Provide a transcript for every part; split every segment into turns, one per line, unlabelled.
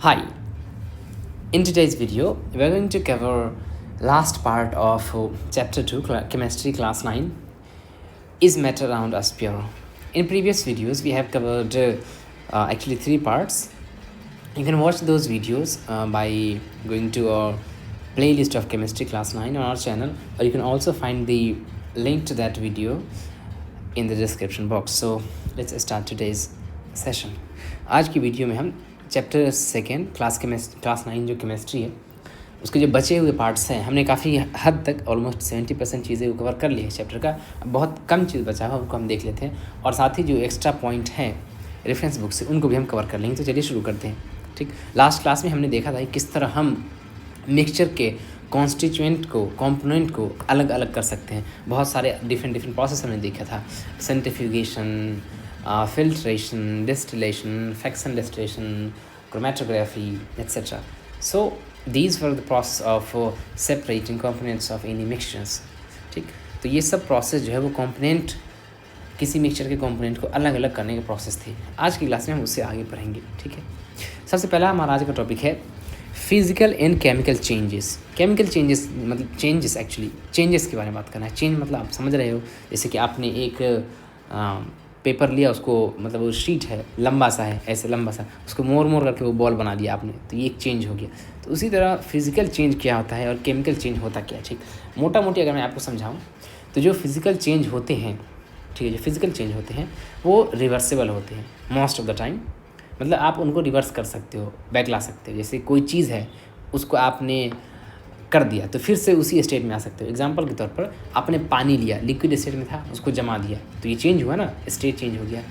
Hi, in today's video, we're going to cover last part of chapter 2, chemistry class 9, is matter around us pure. In previous videos, we have covered actually 3 parts. You can watch those videos by going to our playlist of chemistry class 9 on our channel, or you can also find the link to that video in the description box. So let's start today's session. आज की video में हम chapter 2 class 9 जो chemistry है उसके जो बचे हुए पार्ट्स हैं हमने काफ़ी हद तक ऑलमोस्ट 70% चीज़ें को कवर कर ली है चैप्टर का। बहुत कम चीज़ बचा है उनको हम देख लेते हैं और साथ ही जो एक्स्ट्रा पॉइंट हैं रेफरेंस बुक से उनको भी हम कवर कर लेंगे। तो चलिए शुरू करते हैं। ठीक, लास्ट क्लास में हमने देखा था किस तरह हम मिक्सचर के कॉन्स्टिट्यूएंट को कंपोनेंट को अलग अलग कर सकते हैं। बहुत सारे डिफरेंट प्रोसेस हमने देखा था, centrifugation, filtration, distillation, fraction distillation, chromatography, etc. So these were the process of separating components of any mixtures. ठीक, तो ये सब प्रोसेस जो है वो कंपोनेंट किसी मिक्सचर के कंपोनेंट को अलग अलग करने के प्रोसेस थे। आज की क्लास में हम उससे आगे पढ़ेंगे। ठीक है, सबसे पहला हमारा आज का टॉपिक है physical and chemical changes. Chemical changes मतलब चेंजेस के बारे में बात करना है। चेंज मतलब आप समझ रहे हो, जैसे कि आपने एक पेपर लिया, उसको मतलब वो शीट है, लंबा सा है, ऐसे लंबा सा, उसको मोर करके वो बॉल बना दिया आपने, तो ये एक चेंज हो गया। तो उसी तरह फिजिकल चेंज क्या होता है और केमिकल चेंज होता क्या है। ठीक, मोटा मोटी अगर मैं आपको समझाऊं तो जो फिजिकल चेंज होते हैं, ठीक है, जो फिजिकल चेंज होते हैं वो रिवर्सिबल होते हैं मोस्ट ऑफ द टाइम। मतलब आप उनको रिवर्स कर सकते हो, बैक ला सकते हो। जैसे कोई चीज़ है उसको आपने कर दिया तो फिर से उसी स्टेट में आ सकते हो। एग्जांपल के तौर पर आपने पानी लिया, लिक्विड स्टेट में था, उसको जमा दिया तो ये चेंज हुआ ना, स्टेट चेंज हो गया।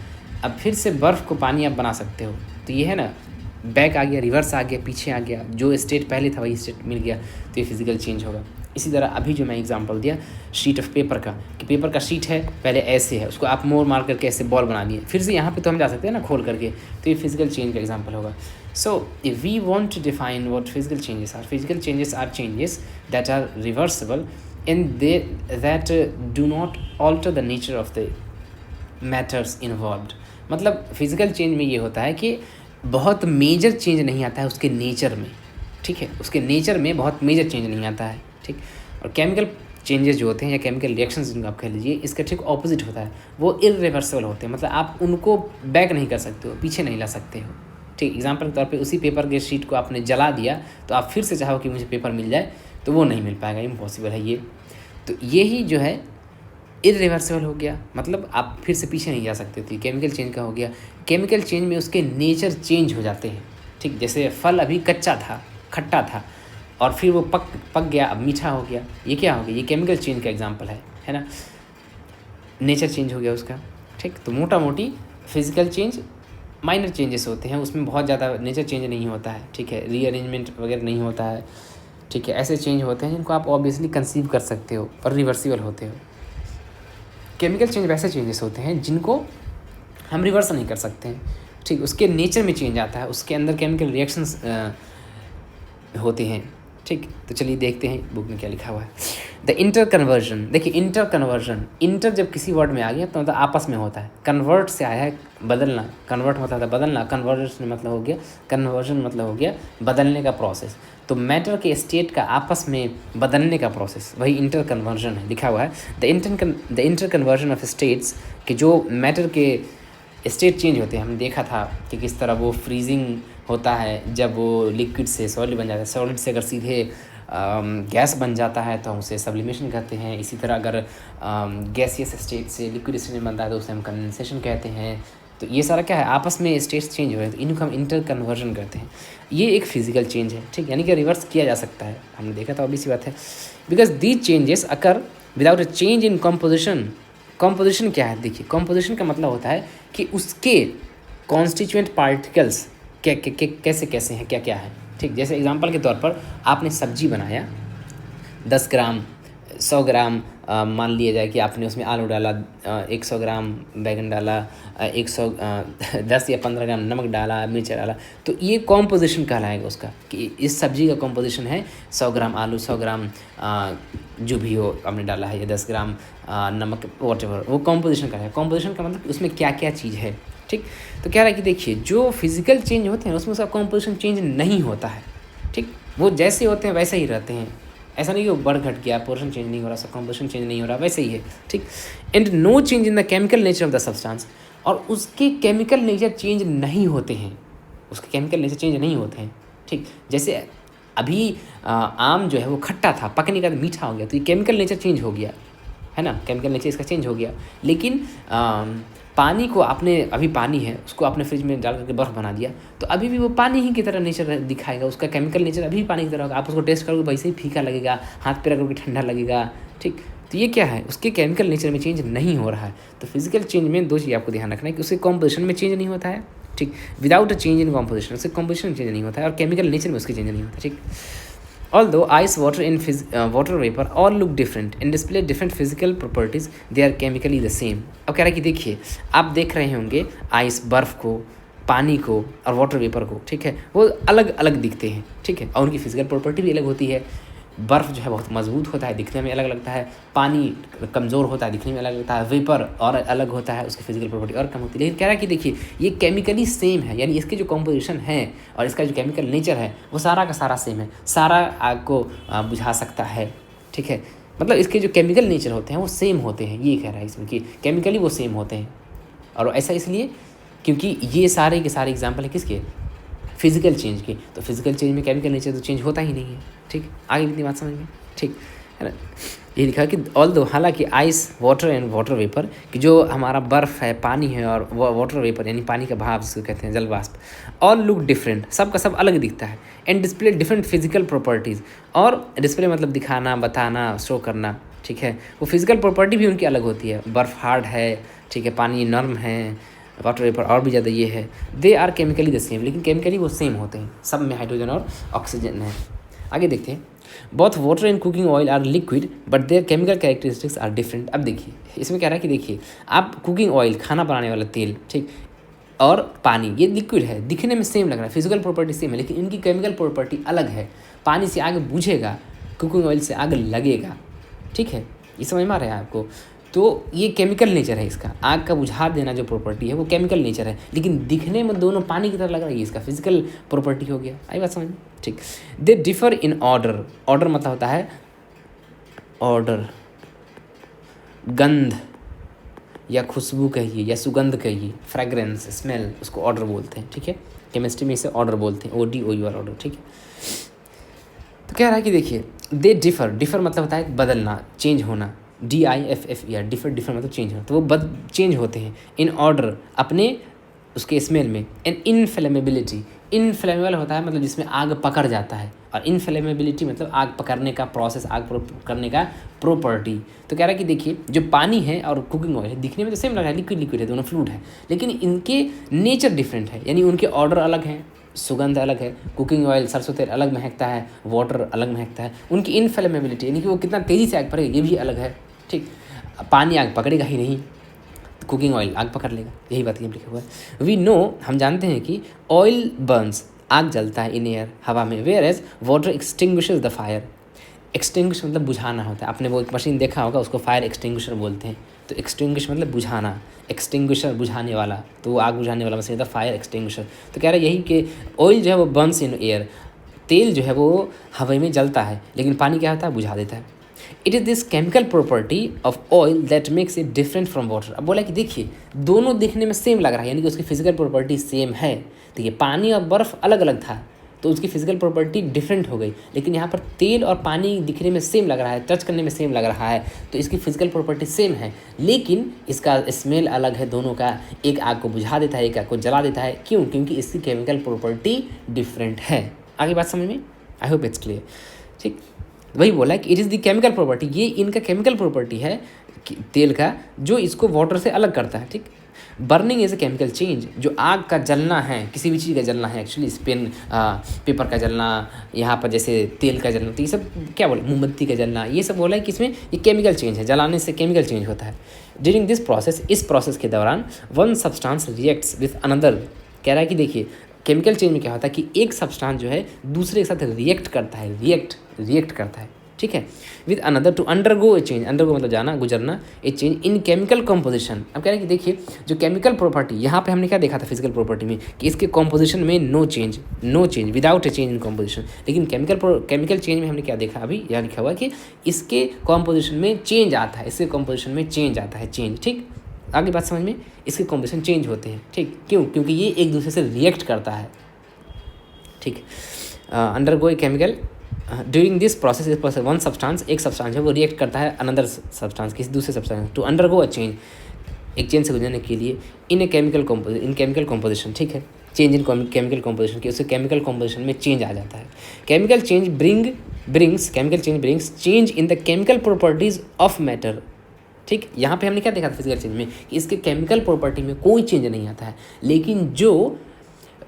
अब फिर से बर्फ़ को पानी आप बना सकते हो, तो ये है ना, बैक आ गया, रिवर्स आ गया, पीछे आ गया, जो स्टेट पहले था वही स्टेट मिल गया, तो ये फिजिकल चेंज होगा। इसी तरह अभी जो मैं एग्जांपल दिया शीट ऑफ पेपर का, कि पेपर का शीट है, पहले ऐसे है, उसको आप मोर मार करके ऐसे बॉल बना दिए, फिर से यहाँ पे तो हम जा सकते हैं ना खोल करके, तो ये फिजिकल चेंज का एग्जांपल होगा। So if we want to define what physical changes are changes that are reversible and that do not alter the nature of the matters involved। मतलब फिजिकल चेंज में ये होता है कि बहुत मेजर चेंज नहीं आता है उसके नेचर में। ठीक है, उसके नेचर में बहुत मेजर चेंज नहीं आता है। ठीक, और केमिकल चेंजेस जो होते हैं या केमिकल रिएक्शंस जिनको आप कह लीजिए, इसका ठीक ऑपोजिट होता है, वो इरिवर्सिबल होते हैं। मतलब आप उनको बैक नहीं कर सकते हो, पीछे नहीं ला सकते हो। ठीक, एग्जांपल के तौर पे उसी पेपर के शीट को आपने जला दिया तो आप फिर से चाहो कि मुझे पेपर मिल जाए तो वो नहीं मिल पाएगा, इम्पॉसिबल है ये। तो ये ही जो है इरिवर्सिबल हो गया, मतलब आप फिर से पीछे नहीं जा सकते थे। केमिकल चेंज का हो गया, केमिकल चेंज में उसके नेचर चेंज हो जाते हैं। ठीक, जैसे फल अभी कच्चा था, खट्टा था, और फिर वो पक गया, अब मीठा हो गया, ये क्या हो गया, ये केमिकल चेंज का एग्जाम्पल है ना, नेचर चेंज हो गया उसका। ठीक, तो मोटा मोटी फिजिकल चेंज माइनर चेंजेस होते हैं, उसमें बहुत ज़्यादा नेचर चेंज नहीं होता है। ठीक है, रीअरेंजमेंट वगैरह नहीं होता है। ठीक है, ऐसे चेंज होते हैं जिनको आप ऑब्वियसली कंसीव कर सकते हो और रिवर्सिबल होते हो। केमिकल चेंज वैसे चेंजेस होते हैं जिनको हम रिवर्स नहीं कर सकते हैं। ठीक, उसके नेचर में चेंज आता है, उसके अंदर केमिकल रिएक्शंस होते हैं। ठीक, तो चलिए देखते हैं बुक में क्या लिखा हुआ है। The inter conversion. देखिए इंटर कन्वर्जन, इंटर जब किसी वर्ड में आ गया तो मतलब आपस में होता है। कन्वर्ट से आया है बदलना, कन्वर्ट होता था बदलना, कन्वर्जन मतलब हो गया, कन्वर्जन मतलब हो गया बदलने का प्रोसेस। तो मैटर के स्टेट का आपस में बदलने का प्रोसेस वही इंटर कन्वर्जन है, लिखा हुआ है। The inter conversion of states, कि जो मैटर के स्टेट चेंज होते हैं, हमने देखा था कि किस तरह वो फ्रीजिंग होता है जब वो लिक्विड से सॉलिड बन जाता है, सॉलिड से अगर सीधे गैस बन जाता है तो हम उसे सब्लिमेशन कहते हैं। इसी तरह अगर गैसियस स्टेट से लिक्विड स्टेट में बनता है तो उसे हम कंडेंसेशन कहते हैं। तो ये सारा क्या है, आपस में स्टेट्स चेंज हो रहे हैं, तो इनको हम इंटर कन्वर्जन कहते हैं। ये एक फिजिकल चेंज है। ठीक, यानी कि रिवर्स किया जा सकता है, हमने देखा था, ऑब्वियस सी बात है। Because these changes occur without a change in composition. Composition क्या है, देखिए कॉम्पोजिशन का मतलब होता है कि उसके कॉन्स्टिट्यूएंट पार्टिकल्स कैसे हैं, क्या है। ठीक, जैसे एग्जांपल के तौर पर आपने सब्जी बनाया, 10 ग्राम 100 ग्राम मान लिया जाए कि आपने उसमें आलू डाला, 100 ग्राम बैगन डाला, 10 या 15 ग्राम नमक डाला, मिर्च डाला, तो ये कॉम्पोजिशन कहलाएगा उसका, कि इस सब्जी का कॉम्पोजिशन है 100 ग्राम आलू, 100 ग्राम जो भी हो आपने डाला है, या 10 ग्राम नमक, वॉटेवर, वो कॉम्पोजिशन का है। कॉम्पोजिशन का मतलब उसमें क्या क्या चीज़ है, ठीक। तो कह रहा है कि देखिए जो फिजिकल चेंज होते हैं उसमें उसका कॉम्पोजिशन चेंज नहीं होता है, ठीक। वो जैसे होते हैं वैसे ही रहते हैं, ऐसा नहीं कि वो बढ़ घट गया, पोर्शन चेंज नहीं हो रहा, कॉम्पोजिशन चेंज नहीं हो रहा, वैसे ही है, ठीक। And no change in the chemical nature of the substance, और उसके केमिकल नेचर चेंज नहीं होते हैं, उसके केमिकल नेचर चेंज नहीं होते हैं, ठीक। जैसे अभी आम जो है वो खट्टा था, पकने का मीठा हो गया, तो ये केमिकल नेचर चेंज हो गया है ना, केमिकल नेचर इसका चेंज हो गया। लेकिन पानी को आपने, अभी पानी है उसको आपने फ्रिज में डाल करके बर्फ़ बना दिया, तो अभी भी वो पानी ही की तरह नेचर दिखाएगा, उसका केमिकल नेचर अभी भी पानी की तरह होगा। आप उसको टेस्ट करोगे वैसे ही फीका लगेगा, हाथ पे रखोगे ठंडा लगेगा, ठीक। तो ये क्या है, उसके केमिकल नेचर में चेंज नहीं हो रहा है। तो फिजिकल चेंज में दो चीज़ आपको ध्यान रखना है कि उसके कॉम्पोजिशन में चेंज नहीं होता है, ठीक। Without a change in composition, उसके कॉम्पोजिशन चेंज नहीं होता है, और केमिकल नेचर में उसके चेंज नहीं होता, ठीक। Although ice, water, and water vapor all look different and display different physical properties, they are chemically the same. अब कह रहा है कि देखिए, आप देख रहे होंगे आइस, बर्फ़ को, पानी को और वाटर वेपर को, ठीक है, वो अलग अलग दिखते हैं, ठीक है, और उनकी फिजिकल प्रॉपर्टी भी अलग होती है। बर्फ़ जो है बहुत मजबूत होता है, दिखने में अलग लगता है, पानी कमज़ोर होता है, दिखने में अलग लगता है, वेपर और अलग होता है, उसकी फिजिकल प्रॉपर्टी और कम होती है। लेकिन कह रहा है कि देखिए ये केमिकली सेम है, यानी इसके जो कॉम्पोजिशन है और इसका जो केमिकल नेचर है वो सारा का सारा सेम है, सारा आग को बुझा सकता है, ठीक है। मतलब इसके जो केमिकल नेचर होते हैं वो सेम होते हैं, ये कह रहा है इसमें कि केमिकली वो सेम होते हैं। और ऐसा इसलिए क्योंकि ये सारे के सारे एग्जाम्पल है किसके, फिजिकल चेंज के। तो फिजिकल चेंज में केमिकल नेचर तो चेंज होता ही नहीं है, ठीक। आगे कितनी बात समझ में, ठीक है ना। ये लिखा कि ऑल्दो, हालांकि ice, water and water vapour, कि जो हमारा बर्फ़ है, पानी है, और वाटर वेपर यानी पानी का भाप जिसको कहते हैं, जल वाष्प, ऑल लुक डिफरेंट, सब का सब अलग दिखता है, and display different physical properties, और डिस्प्ले मतलब दिखाना, बताना, शो करना, ठीक है। वो फिजिकल प्रॉपर्टी भी उनकी अलग होती है, बर्फ़ हार्ड है, ठीक है, पानी नर्म है, वाटर वेपर और भी ज़्यादा ये है। They are chemically the same, लेकिन केमिकली वो सेम होते हैं, सब में हाइड्रोजन और ऑक्सीजन है। आगे देखते हैं, both water and cooking oil are liquid but their chemical characteristics are different. अब देखिए इसमें कह रहा है कि देखिए आप कुकिंग ऑयल, खाना बनाने वाला तेल, ठीक, और पानी, ये लिक्विड है, दिखने में सेम लग रहा है, फिजिकल प्रॉपर्टी सेम है, लेकिन इनकी केमिकल प्रॉपर्टी अलग है। पानी से आग बुझेगा, कुकिंग ऑयल से आग लगेगा, ठीक है, ये समझ में आ रहा है आपको। तो ये केमिकल नेचर है इसका, आग का बुझा देना जो प्रॉपर्टी है वो केमिकल नेचर है, लेकिन दिखने में दोनों पानी की तरह लग रहा है, ये इसका फिजिकल प्रॉपर्टी हो गया। आई बात समझ में, ठीक। They differ in order, order मतलब होता है ऑर्डर, गंध या खुशबू कहिए या सुगंध कहिए, फ्रेग्रेंस, स्मेल, उसको ऑर्डर बोलते हैं, ठीक है। केमिस्ट्री में इसे ऑर्डर बोलते हैं, ODOUR ऑर्डर, ठीक है। तो कह रहा है कि देखिए दे डिफर, डिफर मतलब होता है बदलना, चेंज होना, DIFFER, डिफर, डिफर मतलब चेंज होना, तो वो चेंज होते हैं इन ऑर्डर, अपने उसके स्मेल में, एंड इनफ्लेमेबिलिटी, इनफ्लेमेबल होता है मतलब जिसमें आग पकड़ जाता है, और इनफ्लेमेबिलिटी मतलब आग पकड़ने का प्रोसेस, आग करने का प्रॉपर्टी। तो कह रहा है कि देखिए जो पानी है और कुकिंग ऑयल है दिखने में तो सेम लग रहा है, लिक्विड लिक्विड है, दोनों फ्लूइड है, लेकिन इनके नेचर डिफरेंट है, यानी उनके ऑर्डर अलग हैं, सुगंध अलग है, कुकिंग ऑयल, सरसों तेल अलग महकता है, वाटर अलग महकता है, उनकी इनफ्लेमेबिलिटी यानी कि वो कितना तेज़ी से आग पकड़ेगा ये भी अलग है, ठीक। पानी आग पकड़ेगा ही नहीं, कुकिंग ऑयल आग पकड़ लेगा, यही बात यहाँ लिखा हुआ है। वी नो, हम जानते हैं कि ऑयल बर्न्स, आग जलता है, इन एयर, हवा में, whereas water extinguishes the fire, extinguish मतलब बुझाना होता है, आपने वो एक मशीन देखा होगा उसको फायर एक्सटिंग्विशर बोलते हैं। तो एक्सटिंग्विश मतलब बुझाना, एक्सटिंग्विशर बुझाने वाला, तो वो आग बुझाने वाला मशीन था फायर एक्सटिंग्विशर। तो कह रहा है यही कि ऑयल जो है वो बर्न्स इन एयर, तेल जो है वो हवा में जलता है, लेकिन पानी क्या होता है, बुझा देता है। It is this chemical property of oil that makes it different from water. अब बोला कि देखिए दोनों दिखने में सेम लग रहा है, यानी कि उसकी फिजिकल प्रॉपर्टी सेम है। तो ये पानी और बर्फ़ अलग अलग था तो उसकी फिजिकल प्रॉपर्टी डिफरेंट हो गई, लेकिन यहाँ पर तेल और पानी दिखने में सेम लग रहा है, टच करने में सेम लग रहा है, तो इसकी फिजिकल प्रॉपर्टी सेम है, लेकिन इसका स्मेल अलग है दोनों का, एक आग को बुझा देता है, एक आग को जला देता है। क्यों? क्योंकि इसकी केमिकल प्रॉपर्टी डिफरेंट है। आगे बात समझ में? आई होप इट्स क्लियर, ठीक। वही बोला कि it is the chemical property, ये इनका केमिकल प्रॉपर्टी है तेल का, जो इसको वाटर से अलग करता है, ठीक। Burning is a chemical change, जो आग का जलना है, किसी भी चीज़ का जलना है, एक्चुअली पेन पेपर का जलना, यहाँ पर जैसे तेल का जलना, तो ये सब क्या बोले, मोमबत्ती का जलना, ये सब बोला है कि इसमें ये केमिकल चेंज है, जलाने से केमिकल चेंज होता है। ड्यूरिंग दिस प्रोसेस, इस प्रोसेस के दौरान one substance reacts with another. कह रहा है कि देखिए केमिकल चेंज में क्या होता है कि एक सब्सटेंस जो है दूसरे के साथ रिएक्ट करता है, रिएक्ट करता है, ठीक है। With another to undergo a change, undergo मतलब जाना, गुजरना, a change in chemical composition. अब कह रहे हैं कि देखिए जो केमिकल प्रॉपर्टी, यहाँ पे हमने क्या देखा था फिजिकल प्रॉपर्टी में कि इसके कॉम्पोजिशन में no change without a change in composition, लेकिन केमिकल चेंज में हमने क्या देखा, अभी यहाँ लिखा हुआ है कि इसके कॉम्पोजिशन में चेंज आता है, इसके कॉम्पोजिशन में चेंज आता है, चेंज, ठीक। आगे बात समझ में, इसके कॉम्पोजिशन चेंज होते हैं, ठीक, क्यों, क्योंकि ये एक दूसरे से रिएक्ट करता है, ठीक। Undergo a chemical during this process one substance, एक सब्सटेंस है वो रिएक्ट करता है अनदर सब्सटेंस, किसी दूसरे substance, to undergo a change, एक चेंज से गुजरने के लिए, इन केमिकल कॉम्पोजिशन, ठीक है। चेंज इन केमिकल कॉम्पोजिशन की, उससे केमिकल कॉम्पोजिशन में चेंज आ जाता है। Chemical change brings change in the chemical properties of matter, ठीक। यहाँ पे हमने क्या देखा था फिजिकल चेंज में कि इसके केमिकल प्रॉपर्टी में कोई चेंज नहीं आता है, लेकिन जो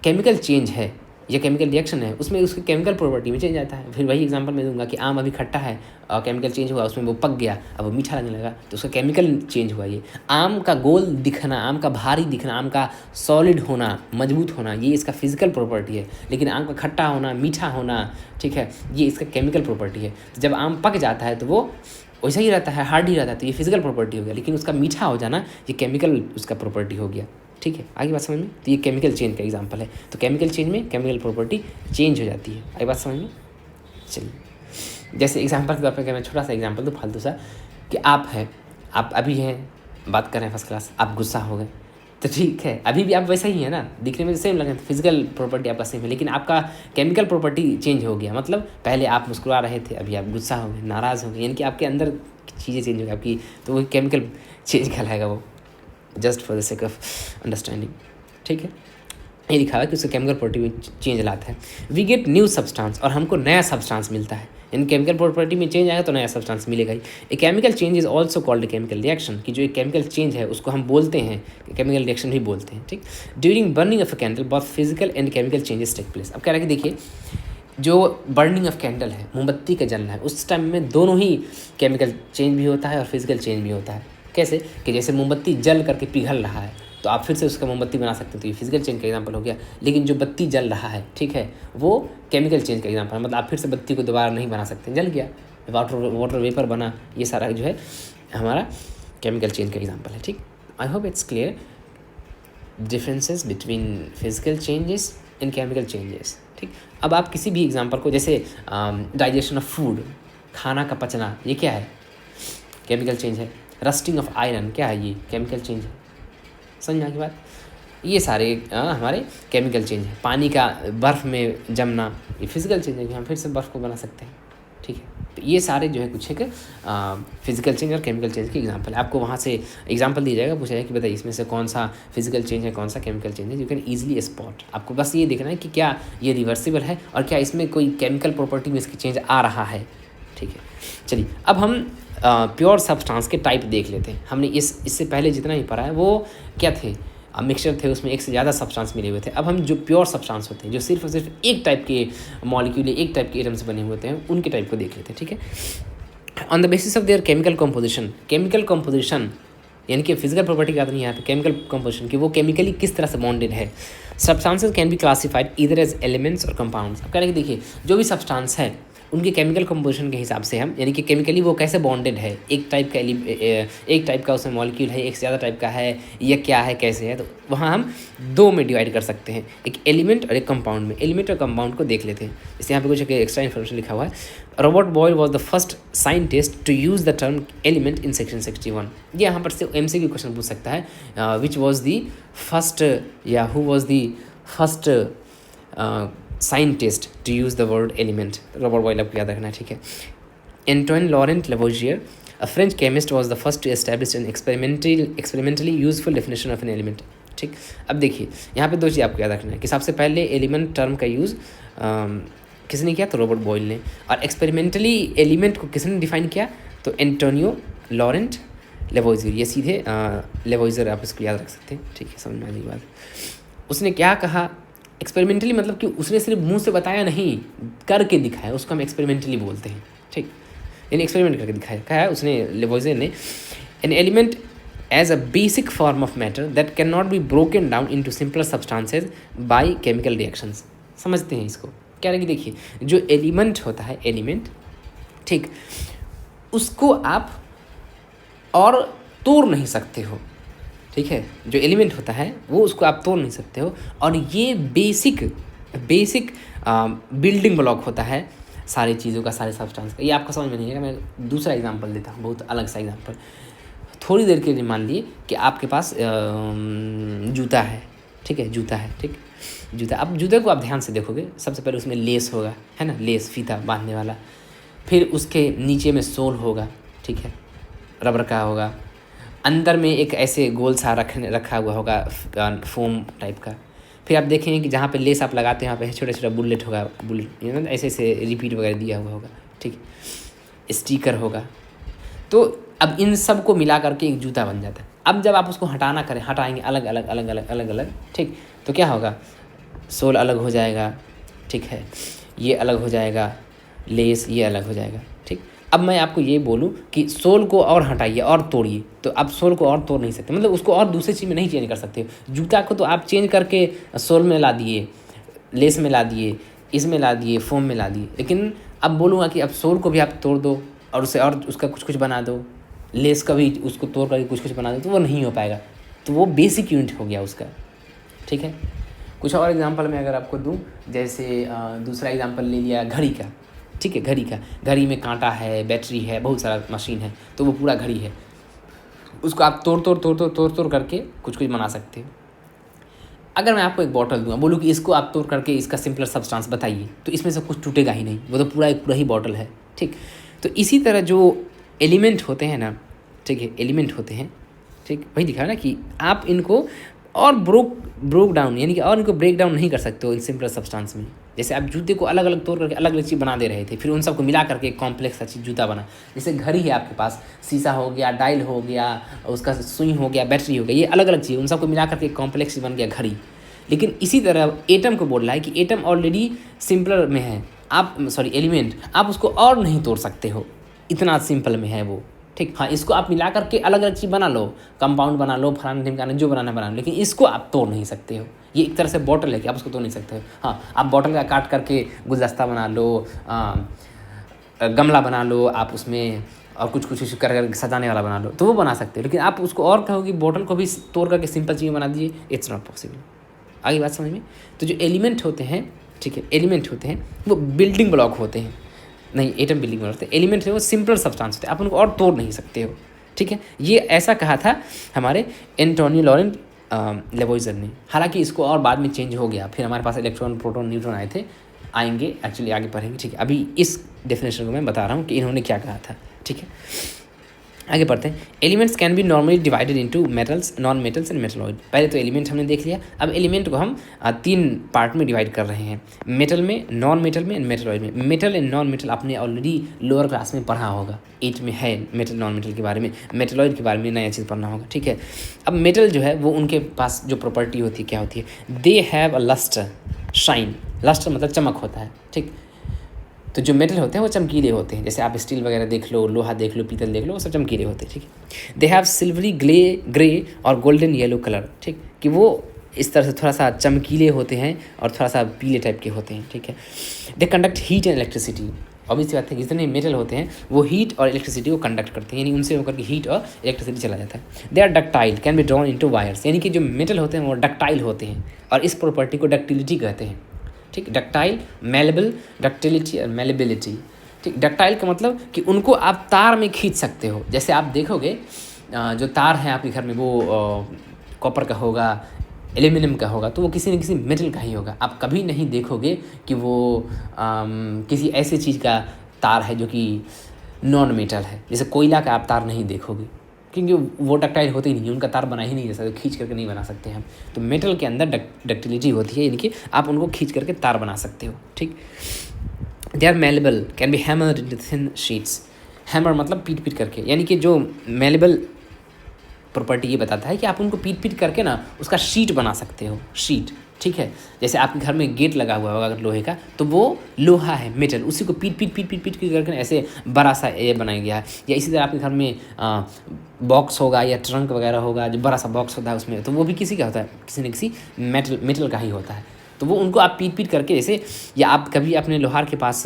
केमिकल चेंज है या केमिकल रिएक्शन है उसमें उसके केमिकल प्रॉपर्टी में चेंज आता है। फिर वही एग्जांपल मैं दूंगा कि आम अभी खट्टा है और केमिकल चेंज हुआ, उसमें वो पक गया, अब वो मीठा लगने लगा, तो उसका केमिकल चेंज हुआ। ये आम का गोल दिखना, आम का भारी दिखना, आम का सॉलिड होना, मजबूत होना, ये इसका फिजिकल प्रॉपर्टी है, लेकिन आम का खट्टा होना, मीठा होना, ठीक है, ये इसका केमिकल प्रॉपर्टी है। तो जब आम पक जाता है तो वो वैसा ही रहता है, हार्ड ही रहता है, तो ये फिजिकल प्रॉपर्टी हो गया, लेकिन उसका मीठा हो जाना ये केमिकल उसका प्रॉपर्टी हो गया, ठीक है। आगे बात समझ में, तो ये केमिकल चेंज का एग्जांपल है। तो केमिकल चेंज में केमिकल प्रॉपर्टी चेंज हो जाती है। आगे बात समझ में, चलिए जैसे एग्जांपल के तौर पर मैं छोटा सा एग्जांपल दूँ फालतू सा, कि आप अभी हैं, बात कर रहे हैं फर्स्ट क्लास, आप गुस्सा हो गए, तो ठीक है, अभी भी आप वैसा ही है ना, दिखने में सेम लगे, फिजिकल प्रॉपर्टी आपका सेम है, लेकिन आपका केमिकल प्रॉपर्टी चेंज हो गया। मतलब पहले आप मुस्कुरा रहे थे, अभी आप गुस्सा हो गए, नाराज़ हो गए, यानी कि आपके अंदर चीज़ें चेंज हो गई आपकी, तो वो केमिकल चेंज कहलाएगा वो, just for the sake of understanding, ठीक है। ये लिखा है कि उससे केमिकल प्रॉपर्टी में चेंज लाता है। वी गेट न्यू सब्सटेंस, और हमको नया सब्सटेंस मिलता है, इन केमिकल प्रॉपर्टी में चेंज आएगा तो नया सब्सटेंस मिलेगा ही। A chemical change is also called a chemical reaction, कि जो एक केमिकल चेंज है उसको हम बोलते हैं केमिकल रिएक्शन भी बोलते हैं, ठीक। During burning of a candle both physical and chemical changes take place. अब कह रहा है कि देखिए जो बर्निंग ऑफ कैंडल है, मोमबत्ती का जलना है, उस टाइम में दोनों ही केमिकल चेंज भी होता है और फिजिकल चेंज भी होता है। कैसे कि जैसे मोमबत्ती जल करके पिघल रहा है तो आप फिर से उसका मोमबत्ती बना सकते हो, तो ये फिजिकल चेंज का एग्जांपल हो गया। लेकिन जो बत्ती जल रहा है, ठीक है, वो केमिकल चेंज का एग्जांपल है, मतलब आप फिर से बत्ती को दोबारा नहीं बना सकते, जल गया, वाटर वेपर बना, ये सारा जो है हमारा केमिकल चेंज का एग्जांपल है, ठीक। I hope it's clear differences between physical changes and chemical changes, ठीक। अब आप किसी भी एग्जांपल को, जैसे डाइजेशन ऑफ फूड, खाना का पचना, ये क्या है, केमिकल चेंज है। रस्टिंग ऑफ आयरन क्या है, ये केमिकल चेंज है। समझ में आ गई बात, ये सारे हमारे केमिकल चेंज है। पानी का बर्फ़ में जमना, ये फिजिकल चेंज है कि हम फिर से बर्फ़ को बना सकते हैं, ठीक है। तो ये सारे जो है कुछ एक फिजिकल चेंज और केमिकल चेंज के एग्जांपल है। आपको वहाँ से एग्जांपल दिया जाएगा, पूछा जाएगा कि बताइए इसमें से कौन सा फिजिकल चेंज है, कौन सा केमिकल चेंज है। You can easily spot. आपको बस ये देखना है कि क्या ये रिवर्सिबल है और क्या इसमें कोई केमिकल प्रॉपर्टी में इसकी चेंज आ रहा है, ठीक है। चलिए अब हम प्योर सब्सटेंस के टाइप देख लेते हैं। हमने इससे पहले जितना ही पढ़ा है वो क्या थे, मिक्सचर थे, उसमें एक से ज़्यादा सब्सटेंस मिले हुए थे। अब हम जो प्योर सब्सटेंस होते हैं, जो सिर्फ और सिर्फ एक टाइप के मॉलिक्यूल, एक टाइप के एटम से बने हुए होते हैं, उनके टाइप को देख लेते हैं, ठीक है। On the basis of their chemical composition यानी कि फिजिकल प्रॉपर्टी का नहीं यहाँ पे, केमिकल कंपोजिशन की, वो केमिकली किस तरह से बॉन्डेड है। Substances can be classified either as elements और कंपाउंड्स। अब कह रहे हैं कि देखिए जो भी सब्सटेंस है उनके केमिकल कंपोजिशन के हिसाब से हम, यानी कि केमिकली वो कैसे बॉन्डेड है, एक टाइप का उसमें मॉलिक्यूल है, एक से ज़्यादा टाइप का है, या क्या है, कैसे है, तो वहाँ हम दो में डिवाइड कर सकते हैं, एक एलिमेंट और एक कंपाउंड में। एलिमेंट और कंपाउंड को देख लेते हैं। इससे यहाँ पे कुछ एक्स्ट्रा इन्फॉर्मेशन लिखा हुआ है। Robert Boyle was the first scientist to use the term element in section 61। ये यहाँ पर से MCQ क्वेश्चन पूछ सकता है, विच वॉज दी फर्स्ट या who was the first scientist to use the word element. Robert Boyle आपको याद रखना है, ठीक है। Antoine Laurent Lavoisier, a French chemist, was the first to establish an experimentally useful definition of an element, ठीक। अब देखिए यहाँ पे दो चीज़ आपको याद रखना है कि सबसे पहले एलिमेंट टर्म का यूज़ किसने किया, तो रॉबर्ट बॉयल ने, और एक्सपेरिमेंटली एलिमेंट को किसने डिफाइन किया, तो एंटोनियो लॉरेंट लेवोजियर। ये सीधे लेवोजियर आप इसको याद रख सकते हैं, ठीक है, समझ में आने की बात। उसने क्या कहा एक्सपेरिमेंटली, मतलब कि उसने सिर्फ मुंह से बताया नहीं, करके दिखाया, उसको हम एक्सपेरिमेंटली बोलते हैं, ठीक। यानी एक्सपेरिमेंट करके दिखाया, कहा है उसने लेवोजियर ने, an element as a basic form of matter that can not be broken down into simpler substances by chemical reactions. समझते हैं इसको, क्या रहे कि देखिए जो एलिमेंट होता है, एलिमेंट ठीक, उसको आप और तोड़ नहीं सकते हो, ठीक है। जो एलिमेंट होता है वो उसको आप तोड़ नहीं सकते हो, और ये बेसिक बिल्डिंग ब्लॉक होता है सारी चीज़ों का, सारे सब्सटेंस का। ये आपको समझ में नहीं आएगा, मैं दूसरा एग्जांपल देता हूँ, बहुत अलग सा एग्जांपल। थोड़ी देर के लिए मान लिए कि आपके पास जूता है, ठीक है, जूता है, ठीक, जूता। अब जूते को आप ध्यान से देखोगे, सबसे पहले उसमें लेस होगा, है ना, लेस, फीता बांधने वाला। फिर उसके नीचे में सोल होगा, ठीक है, रबर का होगा। अंदर में एक ऐसे गोल सा रखा हुआ होगा फोम टाइप का। फिर आप देखेंगे कि जहाँ पे लेस आप लगाते हैं वहाँ पे छोटा छोटा बुलेट होगा, बुलेट ऐसे ऐसे रिपीट वगैरह दिया हुआ होगा, ठीक, स्टिकर होगा। तो अब इन सब को मिला करके एक जूता बन जाता है। अब जब आप उसको हटाएंगे अलग अलग अलग अलग अलग अलग, ठीक, तो क्या होगा, सोल अलग हो जाएगा, ठीक है, ये अलग हो जाएगा, लेस ये अलग हो जाएगा, ठीक। अब मैं आपको ये बोलूँ कि सोल को और हटाइए और तोड़िए, तो आप सोल को और तोड़ नहीं सकते, मतलब उसको और दूसरी चीज़ में नहीं चेंज कर सकते। जूता को तो आप चेंज करके सोल में ला दिए, लेस में ला दिए, इसमें ला दिए, फोम में ला दिए, लेकिन अब बोलूँगा कि अब सोल को भी आप तोड़ दो और उसे और उसका कुछ कुछ बना दो, लेस का भी उसको तोड़ करके कुछ कुछ बना दो, तो वो नहीं हो पाएगा। तो वो बेसिक यूनिट हो गया उसका, ठीक है। कुछ और एग्जांपल मैं अगर आपको दूं, जैसे दूसरा एग्जांपल ले लिया घड़ी का, ठीक है, घड़ी में कांटा है, बैटरी है, बहुत सारा मशीन है, तो वो पूरा घड़ी है। उसको आप तोड़ करके कुछ कुछ बना सकते हो। अगर मैं आपको एक बॉटल दूंगा, बोलूँ कि इसको आप तोड़ करके इसका सिंपलर सब्सटेंस बताइए, तो इसमें से कुछ टूटेगा ही नहीं, वो तो पूरा ही बॉटल है, ठीक। तो इसी तरह जो एलिमेंट होते हैं ना, ठीक है, एलिमेंट होते हैं, ठीक, वही दिखा ना कि आप इनको और ब्रोक डाउन, यानी कि और इनको ब्रेक डाउन नहीं कर सकते हो इन सिंपलर सब्सटेंस में। जैसे आप जूते को अलग अलग तोड़ करके अलग अलग चीज़ बना दे रहे थे, फिर उन सबको मिला करके एक कॉम्प्लेक्स सा चीज़ जूता बना। जैसे घड़ी है आपके पास, शीशा हो गया, डायल हो गया, उसका सुई हो गया, बैटरी हो गया, ये अलग अलग चीज़, उन सबको मिला करके एक कॉम्प्लेक्स बन गया घड़ी। लेकिन इसी तरह एटम को बोल रहा है कि एटम ऑलरेडी सिंपलर में है, एलिमेंट, आप उसको और नहीं तोड़ सकते हो, इतना सिंपल में है वो, ठीक। हाँ, इसको आप मिला करके अलग अलग चीज़ बना लो, कंपाउंड बना लो, फलाना ढिमकाना जो बनाना बना लो, लेकिन इसको आप तोड़ नहीं सकते हो। ये एक तरह से बॉटल है कि आप उसको तोड़ नहीं सकते हो। हाँ, आप बॉटल का काट करके गुलदस्ता बना लो, गमला बना लो, आप उसमें और कुछ कुछ कर सजाने वाला बना लो, तो वो बना सकते हो। लेकिन आप उसको और कहो कि बॉटल को भी तोड़ करके सिंपल चीज़ बना दीजिए, इट्स नॉट पॉसिबल। आगे बात समझ में। तो जो एलिमेंट होते हैं, ठीक है, एलिमेंट होते हैं वो बिल्डिंग ब्लॉक होते हैं, नहीं, एटम बिल्डिंग ब्लॉक होते हैं। एलिमेंट है वो सिंपल सब्सटेंस होते हैं, आप उनको और तोड़ नहीं सकते हो, ठीक है। ये ऐसा कहा था हमारे एंटोनियो लॉरेंट लेवोइजर ने। हालांकि इसको और बाद में चेंज हो गया, फिर हमारे पास इलेक्ट्रॉन, प्रोटॉन, न्यूट्रॉन आए थे, आएंगे एक्चुअली, आगे पढ़ेंगे, ठीक है। अभी इस डेफिनेशन को मैं बता रहा हूँ कि इन्होंने क्या कहा था, ठीक है। आगे बढ़ते हैं। Elements can be normally divided into metals, non metals and metalloid. पहले तो एलिमेंट हमने देख लिया, अब एलिमेंट को हम 3 पार्ट में डिवाइड कर रहे हैं, मेटल में, नॉन मेटल में एंड मेटलॉइड में। मेटल एंड नॉन मेटल आपने ऑलरेडी लोअर क्लास में पढ़ा होगा, 8 में है मेटल नॉन मेटल के बारे में, मेटलॉइड के बारे में नया चीज़ पढ़ना होगा, ठीक है। अब मेटल जो है वो उनके पास जो प्रॉपर्टी होती है क्या होती है, they have a lustre, shine, lustre मतलब चमक होता है, ठीक। तो जो मेटल होते हैं वो चमकीले होते हैं, जैसे आप स्टील वगैरह देख लो, लोहा देख लो, पीतल देख लो, वो सब चमकीले होते हैं, ठीक है। दे हैव सिल्वरी ग्रे और गोल्डन येलो कलर, ठीक, कि वो इस तरह से थोड़ा सा चमकीले होते हैं और थोड़ा सा पीले टाइप के होते हैं, ठीक है। They conduct heat and electricity. Obvious बात है, जितने मेटल होते हैं वो हीट और इलेक्ट्रिसिटी को कंडक्ट करते हैं, यानी उनसे होकर के हीट और इलेक्ट्रिसिटी चला जाता है। They are ductile, can be drawn into wires, यानी कि जो मेटल होते हैं वो डक्टाइल होते हैं, और इस प्रॉपर्टी को डक्टिलिटी कहते हैं, ठीक। डक्टाइल, मेलेबल, डक्टिलिटी और मेलेबिलिटी, ठीक। डक्टाइल का मतलब कि उनको आप तार में खींच सकते हो। जैसे आप देखोगे जो तार है आपके घर में वो कॉपर का होगा, एल्यूमिनियम का होगा, तो वो किसी न किसी मेटल का ही होगा। आप कभी नहीं देखोगे कि वो किसी ऐसे चीज़ का तार है जो कि नॉन मेटल है। जैसे कोयला का आप तार नहीं देखोगे, क्योंकि वो डक्टाइल होते ही नहीं, उनका तार बना ही नहीं जैसा, तो खींच करके नहीं बना सकते हम। तो मेटल के अंदर डक्टिलिटी होती है, यानी कि आप उनको खींच करके तार बना सकते हो, ठीक। They are malleable, can be hammered into thin sheets. Hammer मतलब पीट करके, यानी कि जो मेलेबल प्रॉपर्टी ये बताता है कि आप उनको पीट करके ना उसका शीट बना सकते हो, शीट, ठीक है। जैसे आपके घर में गेट लगा हुआ होगा अगर लोहे का, तो वो लोहा है, मेटल, उसी को पीट करके ऐसे बड़ा सा ये बनाया गया है। या इसी तरह आपके घर में बॉक्स होगा या ट्रंक वगैरह होगा, जो बड़ा सा बॉक्स होता है उसमें, तो वो भी किसी का होता है, किसी न किसी मेटल का ही होता है। तो वो उनको आप पीट पीट करके, जैसे या आप कभी अपने लोहार के पास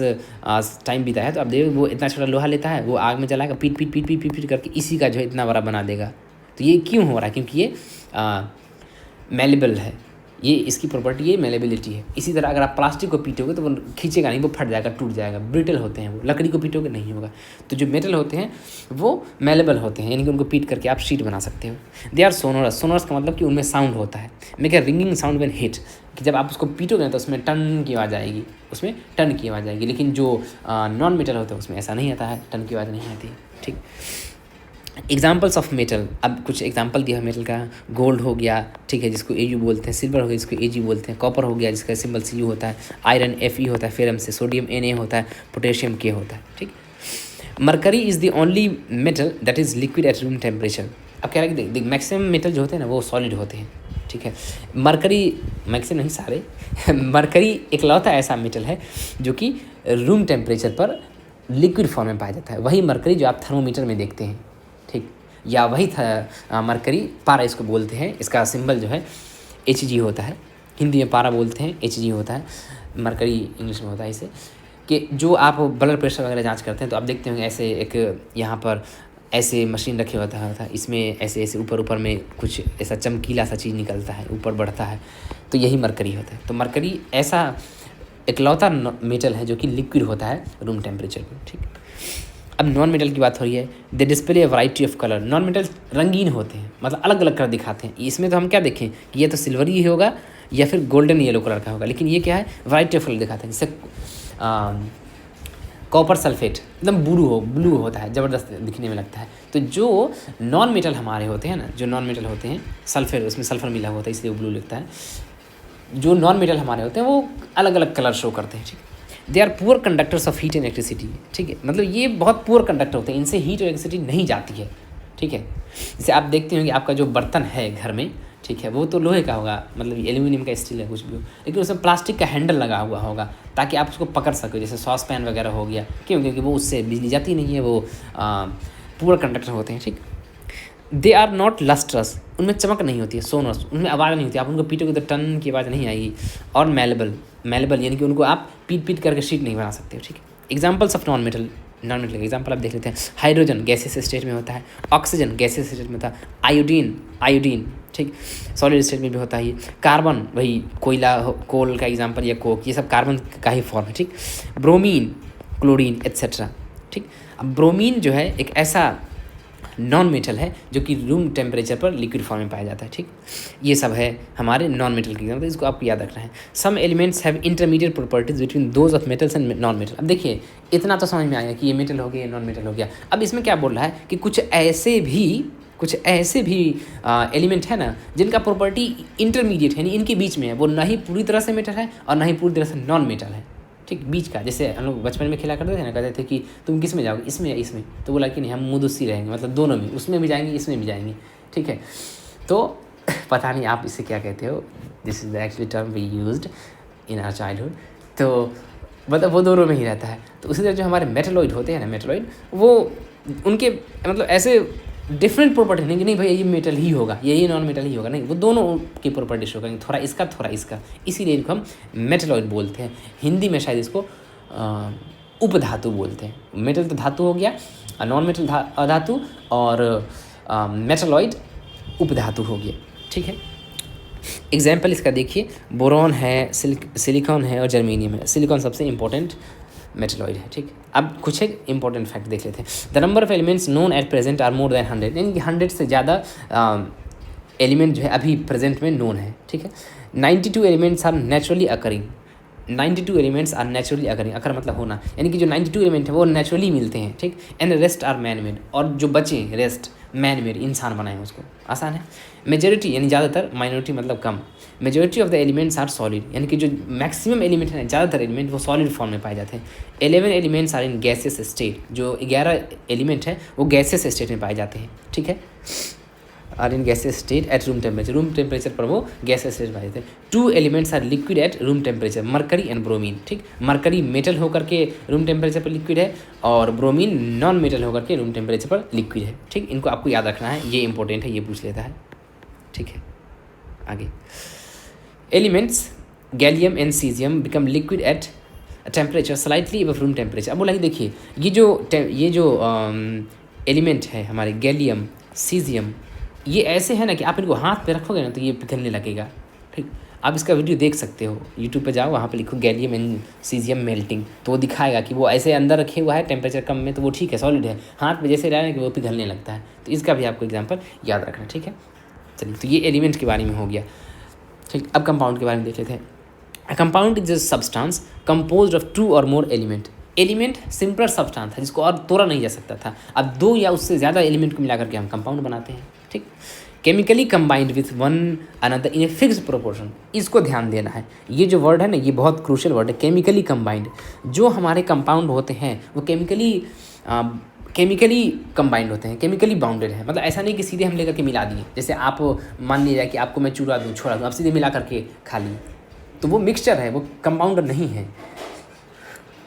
टाइम बिताया है तो आप देखो वो इतना छोटा लोहा लेता है, वो आग में जलाएगा, पीट पीट पीट पीट पीट पीट करके इसी का जो है इतना बड़ा बना देगा। तो ये क्यों हो रहा है? क्योंकि ये मेलेबल है, ये इसकी प्रॉपर्टी ये मेलेबिलिटी है। इसी तरह अगर आप प्लास्टिक को पीटोगे तो वो खींचेगा नहीं, वो फट जाएगा, टूट जाएगा, ब्रिटल होते हैं वो। लकड़ी को पीटोगे नहीं होगा। तो जो मेटल होते हैं वो मेलेबल होते हैं, यानी कि उनको पीट करके आप शीट बना सकते हो। They are sonorous. सोनोरस का मतलब कि उनमें साउंड होता है, make a ringing sound when hit, कि जब आप उसको पीटोगे ना तो उसमें टन की आवाज़ आएगी, उसमें टन की आवाज़ आएगी। लेकिन जो नॉन मेटल होता है उसमें ऐसा नहीं आता है, टन की आवाज़ नहीं आती। ठीक। एग्जाम्पल्स ऑफ मेटल, अब कुछ एग्जाम्पल दिया है मेटल का। गोल्ड हो गया, ठीक है, जिसको Au बोलते हैं। सिल्वर हो गया, जिसको Ag बोलते हैं। कॉपर हो गया, जिसका सिंबल Cu होता है। आयरन Fe होता है फेरम से। सोडियम Na होता है। पोटेशियम K होता है। ठीक। Mercury is the only metal that is liquid at room temperature. अब कह रहा है कि मैक्सिमम मेटल जो होते हैं ना वो सॉलिड होते हैं। ठीक है, मरकरी मैक्सिमम नहीं, सारे मरकरी एकलौता ऐसा मेटल है जो कि रूम टेम्परेचर पर लिक्विड फॉर्म में पाया जाता है। वही मरकरी जो आप थर्मोमीटर में देखते हैं, ठीक, या वही था मरकरी, पारा इसको बोलते हैं। इसका सिंबल जो है Hg होता है। हिंदी में पारा बोलते हैं, Hg होता है। मरकरी इंग्लिश में होता है इसे। कि जो आप ब्लड प्रेशर वगैरह जांच करते हैं तो आप देखते होंगे ऐसे एक यहाँ पर ऐसे मशीन रखे होता है, इसमें ऐसे ऐसे ऊपर में कुछ ऐसा चमकीला सा चीज़ निकलता है, ऊपर बढ़ता है, तो यही मरकरी होता है। तो मरकरी ऐसा एकलौता मेटल है जो कि लिक्विड होता है रूम टेम्परेचर पर। ठीक। अब नॉन मेटल की बात हो रही है। They display a variety of colour. Non metal रंगीन होते हैं, मतलब अलग अलग कलर दिखाते हैं। इसमें तो हम क्या देखें कि ये तो सिल्वर ही होगा या फिर गोल्डन येलो कलर का होगा, लेकिन ये क्या है, वैरायटी ऑफ कलर दिखाते हैं। जैसे कॉपर सल्फेट एकदम ब्लू होता है, ज़बरदस्त दिखने में लगता है। तो जो नॉन मेटल हमारे होते हैं ना, जो नॉन मेटल होते हैं, सल्फर, उसमें सल्फर मिला होता है इसलिए वो ब्लू लगता है। जो नॉन मेटल हमारे होते हैं वो अलग अलग कलर शो करते हैं। ठीक। They are poor conductors of heat and electricity. ठीक है, मतलब ये बहुत पुअर कंडक्टर होते हैं, इनसे हीट और इलेक्ट्रिसिटी नहीं जाती है। ठीक है, जैसे आप देखते होंगे आपका जो बर्तन है घर में, ठीक है, वो तो लोहे का होगा, मतलब एल्यूमिनियम का, स्टील है, कुछ भी हो, लेकिन उसमें प्लास्टिक का हैंडल लगा हुआ होगा ताकि आप उसको पकड़ सको। जैसे सॉस पैन वगैरह हो गया, क्यों? क्योंकि वो उससे बिजली जाती नहीं है, वो पुअर कंडक्टर होते हैं। ठीक। They are not lustrous. उनमें चमक नहीं होती है। सोनस, उनमें आवाज़ नहीं होती, आप उनको पीटोगे तो टन की आवाज़ नहीं आएगी। और मेलेबल यानी कि उनको आप पीट करके शीट नहीं बना सकते हो। ठीक है। Examples of non metal example आप देख लेते हैं। हाइड्रोजन गैसेस स्टेट में होता है। ऑक्सीजन गैसेस स्टेट में होता है। आयोडीन ठीक, सॉलिड स्टेट में भी होता है। कार्बन, वही कोयला, कोल का एग्जाम्पल, या कोक, ये सब कार्बन का ही फॉर्म है। ठीक। Bromine, chlorine etcetera. ठीक। अब ब्रोमीन जो है एक ऐसा नॉन मेटल है जो कि रूम टेम्परेचर पर लिक्विड फॉर्म में पाया जाता है। ठीक। ये सब है हमारे नॉन मेटल के एग्जाम्पल, इसको आपको याद रखना है। Some elements have intermediate properties between those of metals and non metal. अब देखिए, इतना तो समझ में आ गया कि ये मेटल हो गया, ये नॉन मेटल हो गया। अब इसमें क्या बोल रहा है कि कुछ ऐसे भी एलिमेंट है ना जिनका प्रॉपर्टी इंटरमीडिएट है, यानी इनके बीच में है। वो ना ही पूरी तरह से मेटल है और ना ही पूरी तरह से नॉन मेटल है। ठीक, बीच का। जैसे हम लोग बचपन में खेला करते थे ना, कहते थे कि तुम किस में जाओगे, इसमें या इसमें, तो बोला कि नहीं, हम मुदस्सी रहेंगे, मतलब दोनों में, उसमें भी जाएंगे, इसमें भी जाएंगे। ठीक है, तो पता नहीं आप इसे क्या कहते हो, this is the actually term we used in our childhood. तो मतलब वो दोनों में ही रहता है। तो उसी तरह जो हमारे मेटलॉइड होते हैं ना, मेटलॉइड, वो उनके मतलब ऐसे डिफरेंट प्रॉपर्टी नहीं कि नहीं भाई ये मेटल ही होगा, ये नॉन मेटल ही होगा, नहीं, वो दोनों की प्रॉपर्टी शो करेंगे, थोड़ा इसका थोड़ा इसका, इसीलिए इनको हम मेटलॉइड बोलते हैं। हिंदी में शायद इसको उपधातु बोलते हैं। मेटल तो धातु हो गया, नॉन मेटल अधातु, और मेटलॉइड उपधातु हो गया। ठीक है, एग्जाम्पल इसका देखिए, बोरॉन है, सिलिकॉन है और जर्मेनियम है। सिलिकॉन सबसे इंपॉर्टेंट मेटलॉइड है। ठीक, अब कुछ एक इंपॉर्टेंट फैक्ट देख लेते हैं। The number of elements known at present are more than 100, यानी कि 100 से ज़्यादा एलिमेंट जो है अभी प्रेजेंट में नोन है। ठीक है, 92 elements are naturally occurring. 92 elements are naturally occurring, occur मतलब होना, यानी कि जो 92 एलिमेंट है वो नेचुरली मिलते हैं। ठीक, and rest are man made, और जो बचे रेस्ट मैन मेड, इंसान बनाए उसको, आसान है। मेजॉरिटी यानी ज़्यादातर, माइनॉरिटी मतलब कम। Majority of the elements are solid, यानी कि जो मैक्सिमम एलिमेंट है, ज़्यादातर एलिमेंट वो सॉलिड फॉर्म में पाए जाते हैं। 11 elements are in gases state, जो 11 एलिमेंट है वो गैसेस स्टेट में पाए जाते हैं। ठीक है, are in gases state at room temperature, room temperature पर वो गैसेस स्टेट पाए जाते हैं। 2 elements are liquid at room temperature, mercury and bromine. ठीक, मरकरी मेटल होकर के रूम टेम्परेचर पर लिक्विड है, और ब्रोमीन नॉन मेटल होकर के रूम टेम्परेचर पर लिक्विड है। ठीक, इनको आपको याद रखना है, ये इंपॉर्टेंट है, ये पूछ लेता है। ठीक है, आगे elements gallium and caesium become liquid at temperature slightly above room temperature. अब बोला कि देखिए ये जो एलिमेंट है हमारे गैलियम सीजियम, ये ऐसे है ना कि आप इनको हाथ पे रखोगे ना तो ये पिघलने लगेगा। ठीक, आप इसका वीडियो देख सकते हो, यूट्यूब पे जाओ, वहाँ पे लिखो गैलियम एंड सीजियम मेल्टिंग, तो वो दिखाएगा कि वो ऐसे अंदर रखे हुआ है टेम्परेचर कम में, तो वो ठीक है, सॉलिड है। हाथ में जैसे डालें कि वो पिघलने लगता है। तो इसका भी आपको एग्जाम्पल याद रखना, ठीक है। चलिए, तो ये एलिमेंट के बारे में हो गया। ठीक, अब कंपाउंड के बारे में देख लेते हैं। A compound is a substance composed of two or more element. Element simple substance था जिसको और तोड़ा नहीं जा सकता था। अब दो या उससे ज़्यादा एलिमेंट को मिलाकर के हम कंपाउंड बनाते हैं। ठीक, chemically combined with one another in a fixed proportion. इसको ध्यान देना है, ये जो वर्ड है ना, ये बहुत क्रूशियल वर्ड है, केमिकली कंबाइंड। जो हमारे कंपाउंड होते हैं वो केमिकली कंबाइंड होते हैं, केमिकली बाउंडेड है। मतलब ऐसा नहीं कि सीधे हम लेकर के मिला दिए। जैसे आप मान लीजिए कि आपको मैं चूरा दूँ, छोड़ा दूँ, आप सीधे मिला करके खा लिए, तो वो मिक्सचर है, वो कंपाउंड नहीं है।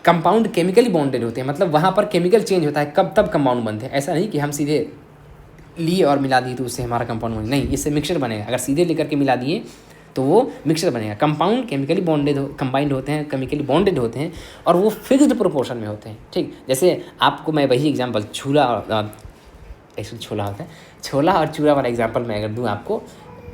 कंपाउंड केमिकली बॉन्डेड होते हैं, मतलब वहाँ पर केमिकल चेंज होता है, कब तब कंपाउंड बनते हैं। ऐसा नहीं कि हम सीधे लिए और मिला दिए तो उससे हमारा कंपाउंड बने, नहीं, इससे मिक्सचर बनेगा। अगर सीधे लेकर के मिला दिए तो वो मिक्सचर बनेगा। कंपाउंड केमिकली कंबाइंड होते हैं, केमिकली बॉन्डेड होते हैं, और वो फिक्स्ड प्रोपोर्शन में होते हैं। ठीक, जैसे आपको मैं वही एग्जाम्पल छोला होता है, छोला और चूरा वाला एग्जाम्पल मैं अगर दूँ आपको,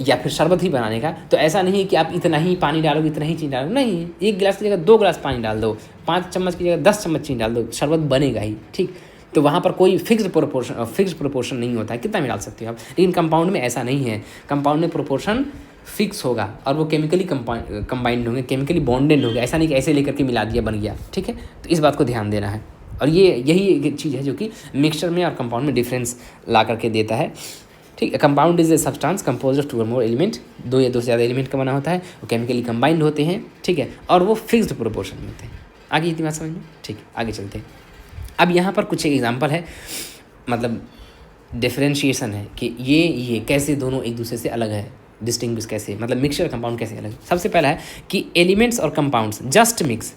या फिर शरबत ही बनाने का, तो ऐसा नहीं है कि आप इतना ही पानी डालोगे, इतना ही चीनी डालोगे, नहीं, 1 गिलास की जगह 2 गिलास पानी डाल दो, 5 चम्मच की जगह 10 चम्मच चीनी डाल दो, शरबत बनेगा ही। ठीक, तो वहाँ पर कोई फिक्स्ड प्रोपोर्शन नहीं होता है, कितना भी डाल सकते हो आप। लेकिन कंपाउंड में ऐसा नहीं है, कंपाउंड में प्रोपोर्शन फिक्स होगा और वो केमिकली कंबाइंड होंगे, केमिकली बॉन्डेड होंगे। ऐसा नहीं कि ऐसे लेकर के मिला दिया बन गया। ठीक है, तो इस बात को ध्यान देना है, और यही एक चीज़ है जो कि मिक्सचर में और कंपाउंड में डिफरेंस ला करके देता है। ठीक है, compound is a substance compose of 2 और मोर एलिमेंट। 2 या 2 से ज़्यादा एलिमेंट का बना होता है, वो केमिकली कंबाइंड होते हैं। ठीक है, और वो फिक्स्ड प्रोपोर्शन में होते हैं। आगे इतनी बात समझ में? ठीक, आगे चलते हैं। अब यहाँ पर कुछ एग्जांपल है, मतलब डिफरेंशिएशन है कि ये कैसे दोनों एक दूसरे से अलग है, डिस्टिंग्विश कैसे, मतलब मिक्सचर कंपाउंड कैसे अलग है। सबसे पहला है कि एलिमेंट्स और कंपाउंड्स जस्ट मिक्स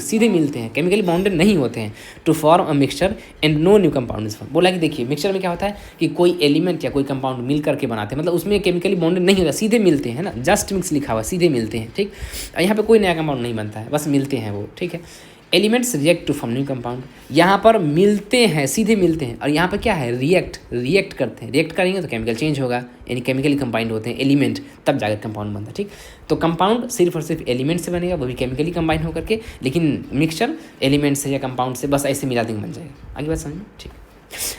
सीधे मिलते हैं, केमिकली बॉन्डेड नहीं होते हैं, to form a mixture and no new compound is form. बोला कि देखिए, मिक्सचर में क्या होता है कि कोई एलिमेंट या कोई कंपाउंड मिल करके बनाते हैं, मतलब उसमें केमिकली बॉन्डेड नहीं होता, सीधे मिलते हैं ना, जस्ट मिक्स लिखा हुआ, सीधे मिलते हैं। ठीक, यहाँ पे कोई नया कंपाउंड नहीं बनता है, बस मिलते हैं वो। ठीक है, elements react to form new compound. यहाँ पर मिलते हैं, सीधे मिलते हैं, और यहाँ पर क्या है, रिएक्ट करते हैं। रिएक्ट करेंगे तो केमिकल चेंज होगा, यानी केमिकली कंबाइंड होते हैं एलिमेंट, तब जाकर कंपाउंड बनता है। ठीक, तो कंपाउंड सिर्फ और सिर्फ एलिमेंट से बनेगा, वो भी केमिकली कंबाइंड होकर के, लेकिन मिक्सचर एलिमेंट से या कंपाउंड से बस ऐसे मिला देंगे बन जाएगा। आगे बात समझ में? ठीक,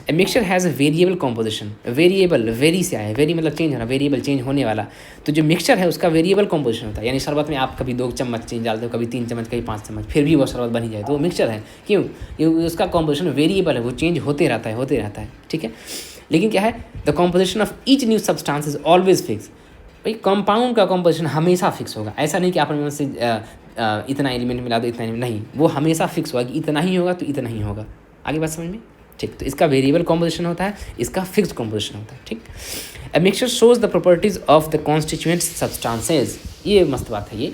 a mixture has a variable composition. Variable, very से आया है, वेरी मतलब चेंज होना, वेरिएबल चेंज होने वाला। तो जो मिक्सचर है उसका वेरिएबल कॉम्पोजिशन होता है, यानी शरबत में आप कभी 2 चम्मच चीनी डाल दो, कभी 3 चम्मच, कभी 5 चम्मच, फिर भी वो शरबत बन ही जाए, तो वो मिक्सचर है। क्यों? क्योंकि उसका कॉम्पोजिशन वेरिएबल है, वो चेंज होते रहता है। ठीक है, लेकिन क्या है, the composition of each new substance is always fix. भाई कंपाउंड का कॉम्पोजिशन हमेशा फिक्स होगा, ऐसा नहीं कि आपने से इतना एलिमेंट मिला दो, इतना नहीं, वो हमेशा फिक्स होगा कि इतना ही होगा तो इतना ही होगा। आगे बात समझ में? ठीक, तो इसका वेरिएबल कॉम्पोजिशन होता है, इसका फिक्स्ड कॉम्पोजिशन होता है। ठीक, a mixture shows the properties of the constituent substances. ये मस्त बात है, ये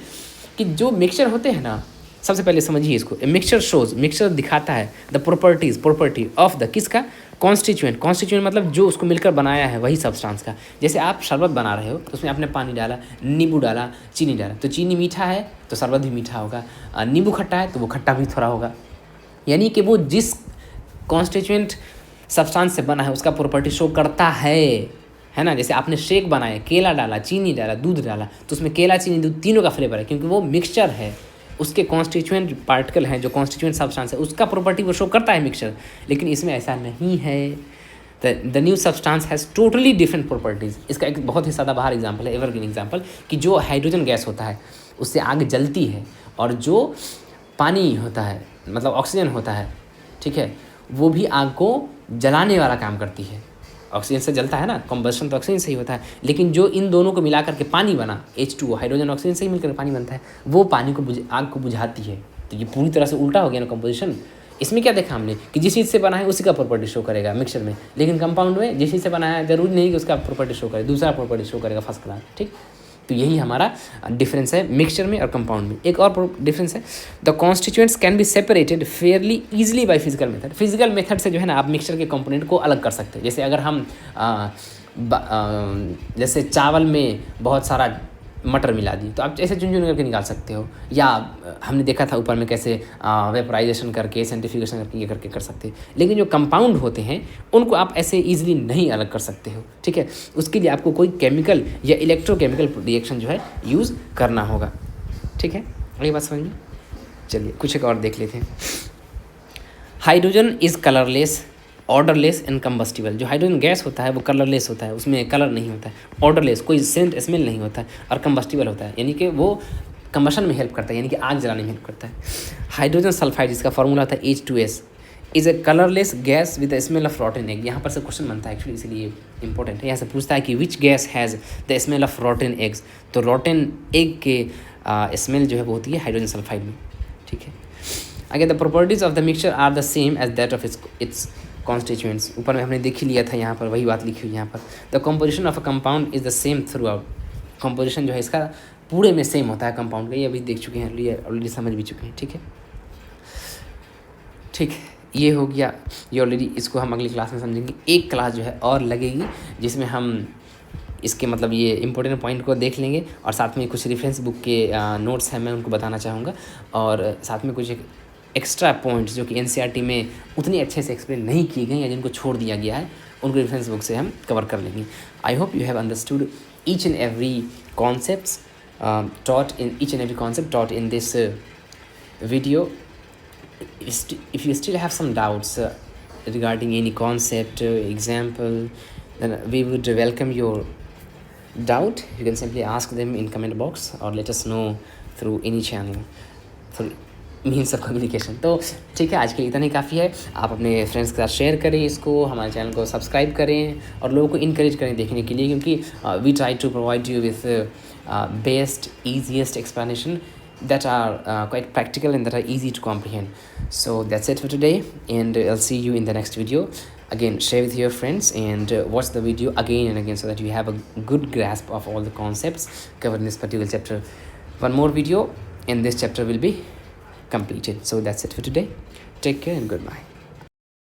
कि जो मिक्सचर होते हैं ना, सबसे पहले समझिए इसको। मिक्सचर दिखाता है द प्रॉपर्टी ऑफ द किसका, कॉन्स्टिट्यूएंट मतलब जो उसको मिलकर बनाया है वही सब्सटेंस का। जैसे आप शरबत बना रहे हो तो उसमें आपने पानी डाला, नींबू डाला, चीनी डाला, तो चीनी मीठा है तो शरबत भी मीठा होगा, नींबू खट्टा है तो वो खट्टा भी थोड़ा होगा। यानी कि वो जिस कॉन्स्टिट्यूएंट सब्सटेंस से बना है उसका प्रॉपर्टी शो करता है ना। जैसे आपने शेक बनाया, केला डाला, चीनी डाला, दूध डाला, तो उसमें केला, चीनी, दूध तीनों का फ्लेवर है, क्योंकि वो मिक्सचर है, उसके कॉन्स्टिट्यूएंट पार्टिकल हैं, जो कॉन्स्टिट्यूएंट सब्सटेंस है उसका प्रॉपर्टी वो शो करता है मिक्सचर। लेकिन इसमें ऐसा नहीं है। The new substance has totally different properties. इसका एक बहुत ही सदाबहार एग्जाम्पल है, एवरग्रीन एग्जाम्पल, कि जो हाइड्रोजन गैस होता है उससे आग जलती है, और जो पानी होता है मतलब ऑक्सीजन होता है, ठीक है, वो भी आग को जलाने वाला काम करती है। ऑक्सीजन से जलता है ना, कॉम्बस्शन तो ऑक्सीजन से ही होता है। लेकिन जो इन दोनों को मिला करके पानी बना, H2O, हाइड्रोजन ऑक्सीजन से ही मिलकर पानी बनता है, वो पानी को आग को बुझाती है। तो ये पूरी तरह से उल्टा हो गया ना कंपोजिशन। इसमें क्या देखा हमने कि जिस चीज़ से बना है उसी का प्रॉपर्टी शो करेगा मिक्सचर में, लेकिन कंपाउंड में जिस चीज़ से बना है जरूरी नहीं कि उसका प्रॉपर्टी शो करे, दूसरा प्रॉपर्टी शो करेगा फर्स्ट क्लास। ठीक, तो यही हमारा डिफरेंस है मिक्सचर में और कंपाउंड में। एक और डिफरेंस है, the constituents can be separated Fairlie easily by physical method. Physical method से जो है ना आप मिक्सचर के कंपोनेंट को अलग कर सकते हैं। जैसे अगर हम जैसे चावल में बहुत सारा मटर मिला दी, तो आप ऐसे चुन चुन करके निकाल सकते हो। या हमने देखा था ऊपर में कैसे वेपराइजेशन करके, सेंट्रीफ्यूगेशन करके, ये करके कर सकते हैं। लेकिन जो कंपाउंड होते हैं उनको आप ऐसे ईजिली नहीं अलग कर सकते हो, ठीक है। उसके लिए आपको कोई केमिकल या इलेक्ट्रोकेमिकल रिएक्शन जो है यूज़ करना होगा, ठीक है। अगली बात समझ में, चलिए कुछ एक और देख लेते हैं। Hydrogen is colourless, odourless and combustible. जो हाइड्रोजन गैस होता है वो कलरलेस होता है, उसमें कलर नहीं होता है, ऑर्डरलेस, कोई सेंट स्मेल नहीं होता है, और कम्बस्टिबल होता है, यानी कि वो कम्बशन में हेल्प करता है, यानी कि आग जलाने में हेल्प करता है। हाइड्रोजन सल्फाइड, जिसका फॉर्मूला होता है H2S, is a colourless gas with the smell of रॉटन egg. यहाँ पर से क्वेश्चन बनता है एक्चुअली, इसलिए इंपॉर्टेंट है। यहाँ से पूछता है कि which gas has the smell of रॉटन eggs, तो रॉटन एग के स्मेल जो है वो होती है हाइड्रोजन सल्फाइड में, ठीक है। आगे, the properties of the mixture are the same as that of its constituents. ऊपर में हमने देख ही लिया था, यहाँ पर वही बात लिखी हुई यहाँ पर। The composition of a compound is the same through out. Composition जो है इसका पूरे में सेम होता है कंपाउंड का, ये अभी देख चुके हैं, ऑलरेडी समझ भी चुके हैं, ठीक है। ठीक, ये हो गया, ये ऑलरेडी, इसको हम अगली क्लास में समझेंगे। एक क्लास जो है और लगेगी जिसमें हम इसके मतलब ये इंपॉर्टेंट पॉइंट को देख लेंगे, और साथ में कुछ रेफरेंस बुक के नोट्स हैं मैं उनको बताना चाहूँगा, और साथ में कुछ एक्स्ट्रा पॉइंट्स जो कि एनसीईआरटी में उतनी अच्छे से एक्सप्लेन नहीं की गई या जिनको छोड़ दिया गया है, उनको रेफरेंस बुक से हम कवर कर लेंगे। I hope you have understood each and every concepts taught in this video. If you still have some doubts regarding any concept, example, then we would welcome your doubt. You can simply ask them in comment box or let us know through any channel, through means of communication. तो ठीक है, आज के लिए इतना ही काफ़ी है। आप अपने फ्रेंड्स के साथ शेयर करें इसको, हमारे चैनल को सब्सक्राइब करें और लोगों को इनकरेज करें देखने के लिए, क्योंकि we try to provide you with best easiest explanation that are quite practical and that are easy to comprehend. So that's it for today, and I'll see you in the next video. Again, share with your friends and watch the video again and again so that you have a good grasp of all the concepts covered in this particular chapter. One more video and this chapter will be completed. So that's it for today. Take care and goodbye.